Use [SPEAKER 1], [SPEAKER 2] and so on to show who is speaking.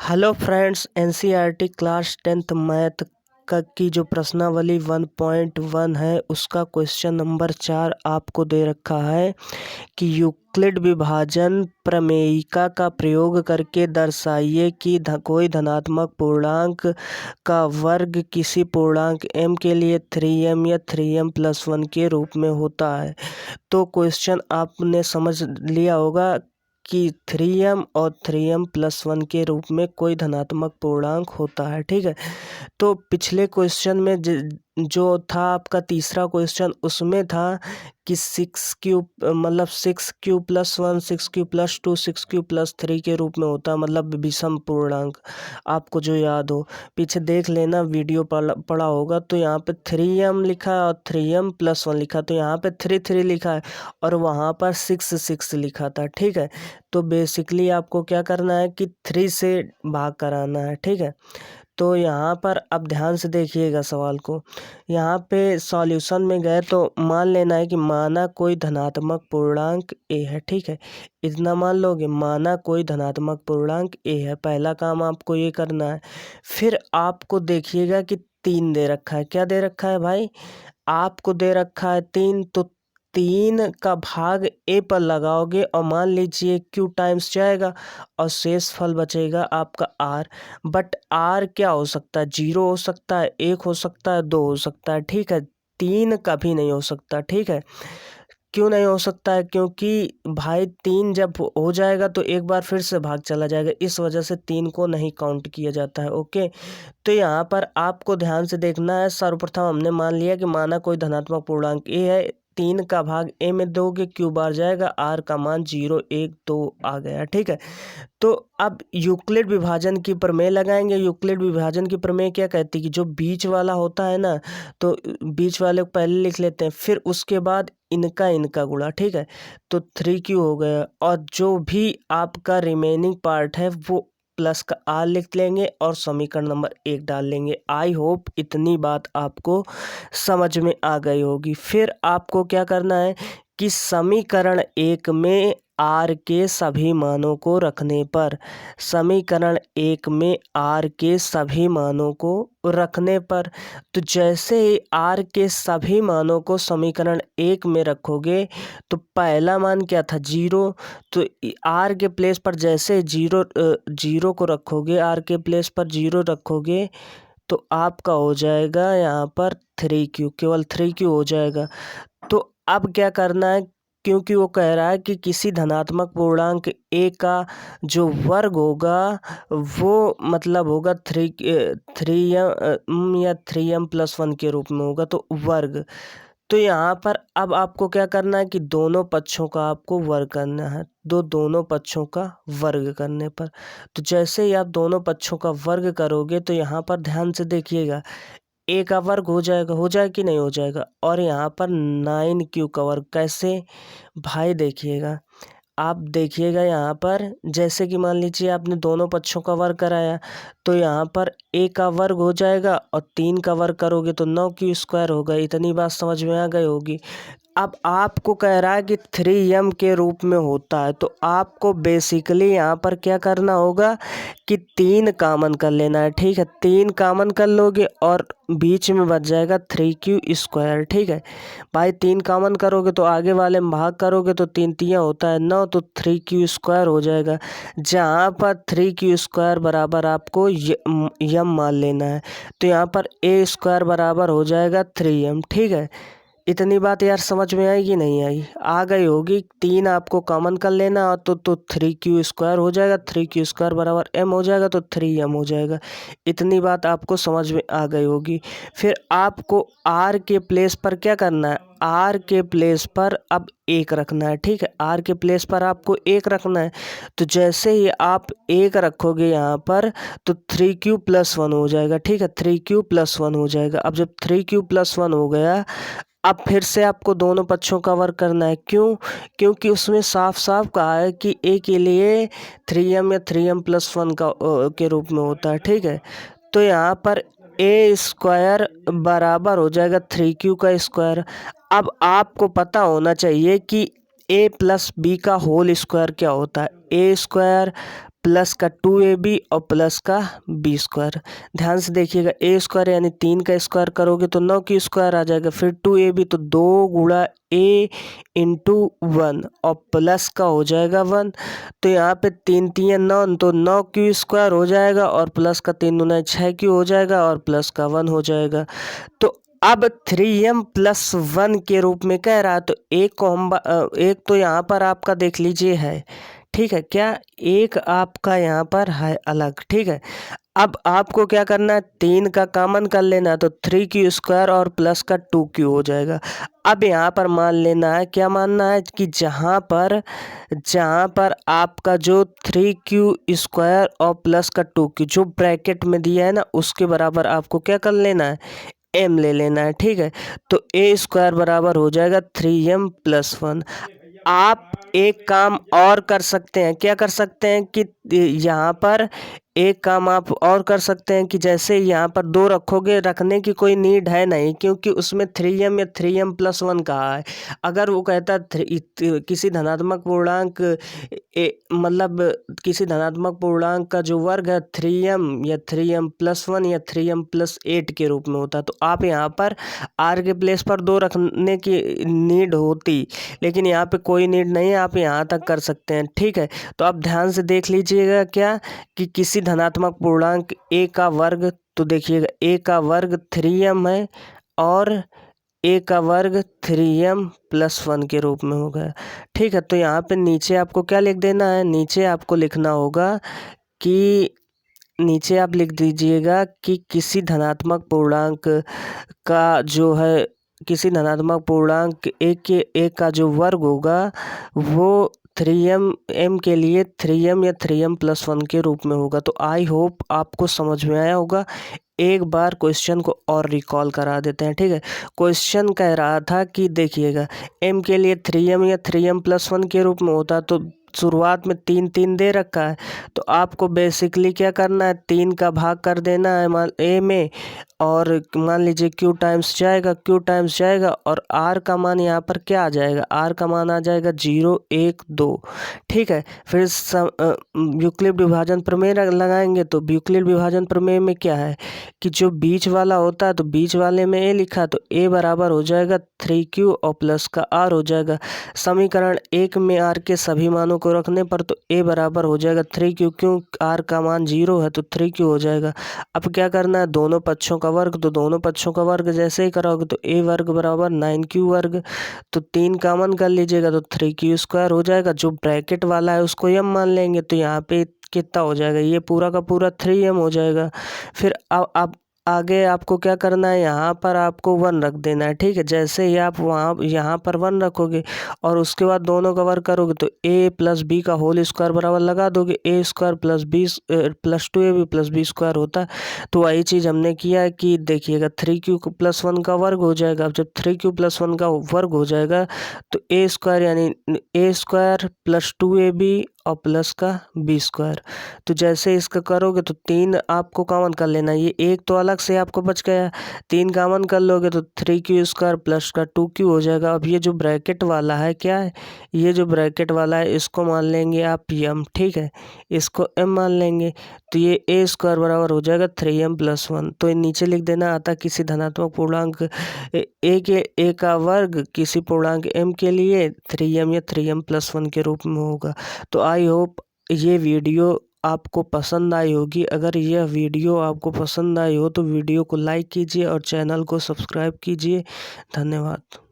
[SPEAKER 1] Hello friends, NCERT class 10th math का की जो प्रश्नावली 1.1 है उसका क्वेश्चन नंबर 4 आपको दे रखा है कि यूक्लिड विभाजन प्रमेयिका का प्रयोग करके दर्शाइए कि कोई धनात्मक पूर्णांक का वर्ग किसी पूर्णांक m के लिए 3m या 3m+1 के रूप में होता है। तो क्वेश्चन आपने समझ लिया होगा कि 3m और 3m+1 के रूप में कोई धनात्मक पूर्णांक होता है। ठीक है, तो पिछले क्वेश्चन में जो था आपका तीसरा क्वेश्चन, उसमें था कि 6q मतलब 6q+1 6q+2 6q+3 के रूप में होता है, मतलब विषम पूर्णांक। आपको जो याद हो पीछे देख लेना, वीडियो पढ़ा होगा। तो यहाँ पे 3m लिखा है और 3m+1 लिखा, तो यहाँ पे 3 लिखा है और वहाँ पर 6 लिखा था। ठीक है, तो बेसिकली आपको क्या करना है कि 3 से भाग कराना है। ठीक है, तो यहाँ पर अब ध्यान से देखिएगा सवाल को। यहाँ पे सॉल्यूशन में गए तो मान लेना है कि माना कोई धनात्मक पूर्णांक a है। ठीक है, इतना मान लोगे, माना कोई धनात्मक पूर्णांक a है। पहला काम आपको ये करना है। फिर आपको देखिएगा कि 3 दे रखा है। क्या दे रखा है भाई? आपको दे रखा है 3, तो 3 का भाग a पर लगाओगे और मान लीजिए q टाइम्स जाएगा और शेष फल बचेगा आपका r। बट r क्या हो सकता है? 0 हो सकता है, 1 हो सकता है, 2 हो सकता है। ठीक है, 3 कभी नहीं हो सकता। ठीक है, क्यों नहीं हो सकता है? क्योंकि भाई 3 जब हो जाएगा तो एक बार फिर से भाग चला जाएगा, इस वजह से 3 को नहीं काउंट किया जाता है। ओके, तो यहाँ पर आपको ध्यान से देखना है। सर्वप्रथम हमने मान लिया कि माना कोई धनात्मक पूर्णांक a है, 3 का भाग a में दोगे q बार जाएगा, r का मान 0 1 2 आ गया। ठीक है, तो अब यूक्लिड विभाजन की प्रमेय लगाएंगे। यूक्लिड विभाजन की प्रमेय क्या कहती है कि जो बीच वाला होता है ना, तो बीच वाले को पहले लिख लेते हैं, फिर उसके बाद इनका गुणा। ठीक है, तो 3q हो गया और जो भी आपका रिमेनिंग पार्ट है वो प्लस का r लिख लेंगे और समीकरण नंबर 1 डाल लेंगे। आई होप इतनी बात आपको समझ में आ गई होगी। फिर आपको क्या करना है कि समीकरण 1 में r के सभी मानों को रखने पर, समीकरण 1 में r के सभी मानों को रखने पर, तो जैसे ही r के सभी मानों को समीकरण 1 में रखोगे तो पहला मान क्या था? 0। तो r के प्लेस पर जैसे 0 को रखोगे, r के प्लेस पर 0 रखोगे तो आपका हो जाएगा यहाँ पर 3q, केवल 3q हो जाएगा। तो अब क्या करना है, क्योंकि वो कह रहा है कि किसी धनात्मक पूर्णांक a का जो वर्ग होगा वो मतलब होगा 3m या 3m+1 के रूप में होगा, तो वर्ग। तो यहाँ पर अब आपको क्या करना है कि दोनों पक्षों का आपको वर्ग करना है। दोनों पक्षों का वर्ग करने पर, तो जैसे ही आप दोनों पक्षों का वर्ग करोगे तो यहाँ पर ध्यान से देखिएगा, a का वर्ग हो जाएगा कि नहीं हो जाएगा, और यहाँ पर 9q का वर्ग। कैसे भाई? देखिएगा, आप देखिएगा यहाँ पर, जैसे कि मान लीजिए आपने दोनों पक्षों का वर्ग कराया, तो यहाँ पर a का वर्ग हो जाएगा और 3 का वर्ग करोगे तो 9q² होगा। इतनी बात समझ में आ गई होगी। अब आपको कह रहा है कि 3m के रूप में होता है, तो आपको बेसिकली यहाँ पर क्या करना होगा कि 3 कामन कर लेना है। ठीक है, 3 कामन कर लोगे और बीच में बच जाएगा 3q²। ठीक है भाई, 3 कामन करोगे तो आगे वाले में भाग करोगे तो 3 तियाँ होता है 9, तो 3q² हो जाएगा। जहाँ पर 3q² बराबर आपको यम मान लेना है, तो यहाँ पर a² बराबर हो जाएगा 3m। ठीक है, इतनी बात यार समझ में आई कि नहीं आई? आ गई होगी। 3 आपको कॉमन कर लेना और तो 3q² हो जाएगा, 3q² बराबर m हो जाएगा, तो 3m हो जाएगा। इतनी बात आपको समझ में आ गई होगी। फिर आपको r के प्लेस पर क्या करना है? r के प्लेस पर अब 1 रखना है। ठीक है, r के प्लेस पर आपको 1 रखना है, तो जैसे ही आप 1 रखोगे यहाँ पर तो 3q+1 हो जाएगा। ठीक है, 3q+1 हो जाएगा। अब जब 3q+1 हो गया, अब फिर से आपको दोनों पक्षों का वर्ग करना है। क्यों? क्योंकि उसमें साफ साफ कहा है कि a के लिए 3m या 3m+1 के रूप में होता है। ठीक है, तो यहाँ पर a² बराबर हो जाएगा 3q²। अब आपको पता होना चाहिए कि a + b का होल स्क्वायर क्या होता है। a² प्लस का 2ab और प्लस का b स्क्वायर। ध्यान से देखिएगा, a स्क्वायर यानी 3 का स्क्वायर करोगे तो 9 की स्क्वायर आ जाएगा, फिर 2ab तो 2 गुणा a इंटू 1 और प्लस का हो जाएगा 1। तो यहाँ पे 3 3 9 तो 9 क्यू स्क्वायर हो जाएगा और प्लस का 3 दूना 6 क्यू हो जाएगा और प्लस का 1 हो जाएगा। तो अब 3m+1 के रूप में कह रहा है, तो एक तो यहाँ पर आपका देख लीजिए है, ठीक है क्या, एक आपका यहाँ पर है अलग, ठीक है। अब आपको क्या करना है, 3 का कॉमन कर लेना है, तो 3q स्क्वायर और प्लस का 2q हो जाएगा। अब यहाँ पर मान लेना है, क्या मानना है कि जहाँ पर आपका जो 3q स्क्वायर और प्लस का 2q जो ब्रैकेट में दिया है ना, उसके बराबर आपको क्या कर लेना है, m ले लेना है, ठीक है। तो a स्क्वायर बराबर हो जाएगा 3m+1। आप एक काम और कर सकते हैं, क्या कर सकते हैं कि यहाँ पर एक काम आप और कर सकते हैं कि जैसे यहाँ पर 2 रखोगे, रखने की कोई नीड है नहीं, क्योंकि उसमें 3m या 3m+1 कहा है। अगर वो कहता किसी धनात्मक पूर्णांक मतलब किसी धनात्मक पूर्णांक का जो वर्ग है 3m या 3m+1 या 3m+8 के रूप में होता, तो आप यहाँ पर r के प्लेस पर 2 रखने की नीड होती, लेकिन यहाँ पे कोई नीड नहीं है, आप यहाँ तक कर सकते हैं, ठीक है। तो आप ध्यान से देख लीजिएगा क्या कि किसी धनात्मक पूर्णांक a का वर्ग, तो देखिएगा a का वर्ग 3m है और a का वर्ग 3m+1 के रूप में होगा, ठीक है। तो यहाँ पे नीचे आपको क्या लिख देना है, नीचे आपको लिखना होगा कि नीचे आप लिख दीजिएगा कि किसी धनात्मक पूर्णांक का जो है, किसी धनात्मक पूर्णांक a का जो वर्ग होगा वो 3m के लिए 3m या 3m+1 के रूप में होगा। तो आई होप आपको समझ में आया होगा। एक बार क्वेश्चन को और रिकॉल करा देते हैं, ठीक है। क्वेश्चन कह रहा था कि देखिएगा m के लिए 3m या 3m+1 के रूप में होता, तो शुरुआत में 3 3 दे रखा है, तो आपको बेसिकली क्या करना है, 3 का भाग कर देना है मान a में, और मान लीजिए q टाइम्स जाएगा और r का मान यहाँ पर क्या आ जाएगा, r का मान आ जाएगा 0 1 2, ठीक है। फिर यूक्लिड विभाजन प्रमेय लगाएंगे, तो यूक्लिड विभाजन प्रमेय में क्या है कि जो बीच वाला होता है, तो बीच वाले में a लिखा, तो a बराबर हो जाएगा 3q और प्लस का r हो जाएगा। समीकरण 1 में r के सभी मानों को रखने पर तो a बराबर हो जाएगा 3q, क्यों r का मान 0 है तो 3q हो जाएगा। अब क्या करना है, दोनों पक्षों का वर्ग, तो दोनों पक्षों का वर्ग जैसे ही कराओगे तो a वर्ग बराबर 9q वर्ग, तो 3 कॉमन कर लीजिएगा तो 3q स्क्वायर हो जाएगा। जो ब्रैकेट वाला है उसको m मान लेंगे, तो यहाँ पे कितना हो जाएगा, ये पूरा का पूरा 3m हो जाएगा। फिर अब आगे आपको क्या करना है, यहाँ पर आपको 1 रख देना है, ठीक है। जैसे ही आप यहाँ पर 1 रखोगे और उसके बाद दोनों का वर्ग करोगे तो a + b का होल स्क्वायर बराबर लगा दोगे, a square + 2ab + b square होता है। तो वही चीज़ हमने किया है कि देखिएगा 3q+1 का वर्ग हो जाएगा। अब जब 3q+1 का वर्ग हो जाएगा तो a स्क्वायर यानी a स्क्वायर + 2ab और प्लस का b स्क्वायर। तो जैसे इसका करोगे तो 3 आपको कॉमन कर लेना, ये एक तो अलग से आपको बच गया, 3 कॉमन कर लोगे तो 3q स्क्वायर प्लस का 2q हो जाएगा। अब ये जो ब्रैकेट वाला है क्या है, ये जो ब्रैकेट वाला है इसको मान लेंगे आप m, ठीक है, इसको m मान लेंगे, तो ये a स्क्वायर बराबर हो जाएगा 3m+1। तो नीचे लिख देना आता किसी धनात्मक पूर्णांक a का वर्ग किसी पूर्णांक m के लिए 3m या 3m+1 के रूप में होगा। तो आई होप ये वीडियो आपको पसंद आई होगी। अगर यह वीडियो आपको पसंद आई हो तो वीडियो को लाइक कीजिए और चैनल को सब्सक्राइब कीजिए। धन्यवाद।